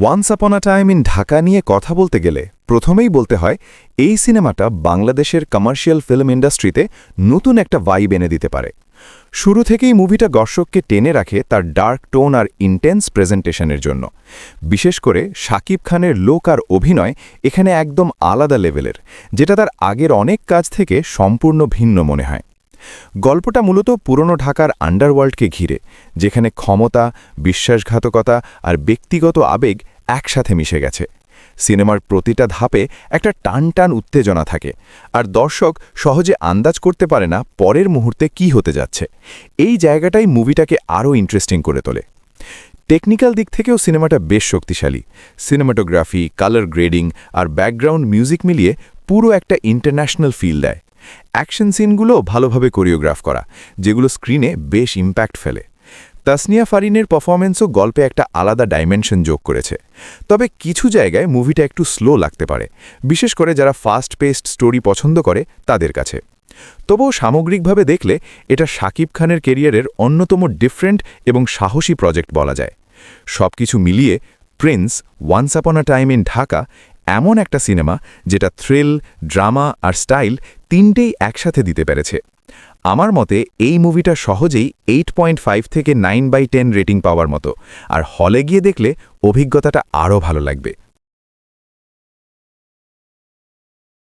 Once upon a time in Dhaka নিয়ে কথা বলতে গেলে প্রথমেই বলতে হয় এই সিনেমাটা বাংলাদেশের কমার্শিয়াল ফিল্ম ইন্ডাস্ট্রিতে নতুন একটা ভাইব এনে দিতে পারে। শুরু থেকেই মুভিটা দর্শককে টেনে রাখে তার ডার্ক টোন আর ইন্টেন্স প্রেজেন্টেশনের জন্য। বিশেষ করে শাকিব খানের লোক আর অভিনয় এখানে একদম আলাদা লেভেলের, যেটা তার আগের অনেক কাজ থেকে সম্পূর্ণ ভিন্ন মনে হয়। গল্পটা মূলত পুরনো ঢাকার আন্ডারওয়ার্ল্ডকে ঘিরে, যেখানে ক্ষমতা, বিশ্বাসঘাতকতা আর ব্যক্তিগত আবেগ একসাথে মিশে গেছে। সিনেমার প্রতিটা ধাপে একটা টান উত্তেজনা থাকে, আর দর্শক সহজে আন্দাজ করতে পারে না পরের মুহূর্তে কি হতে যাচ্ছে। এই জায়গাটাই মুভিটাকে আরও ইন্টারেস্টিং করে তোলে। টেকনিক্যাল দিক থেকেও সিনেমাটা বেশ শক্তিশালী। সিনেমাটোগ্রাফি, কালার গ্রেডিং আর ব্যাকগ্রাউন্ড মিউজিক মিলিয়ে পুরো একটা ইন্টারন্যাশনাল ফিল দেয়। অ্যাকশন সিনগুলো ভালোভাবে কোরিওগ্রাফ করা, যেগুলো স্ক্রিনে বেশ ইম্প্যাক্ট ফেলে। তাসনিয়া ফারিনের পারফরম্যান্সও গল্পে একটা আলাদা ডাইমেনশন যোগ করেছে। তবে কিছু জায়গায় মুভিটা একটু স্লো লাগতে পারে, বিশেষ করে যারা ফাস্ট পেসড স্টোরি পছন্দ করে তাদের কাছে। তবুও সামগ্রিকভাবে দেখলে এটা শাকিব খানের কেরিয়ারের অন্যতম ডিফারেন্ট এবং সাহসী প্রজেক্ট বলা যায়। সবকিছু মিলিয়ে Prince once upon a time in Dhaka এমন একটা সিনেমা যেটা থ্রিল, ড্রামা আর স্টাইল তিনটেই একসাথে দিতে পেরেছে। আমার মতে এই মুভিটা সহজেই 8.5 থেকে 9/10 রেটিং পাওয়ার মতো, আর হলে গিয়ে দেখলে অভিজ্ঞতাটা আরও ভালো লাগবে।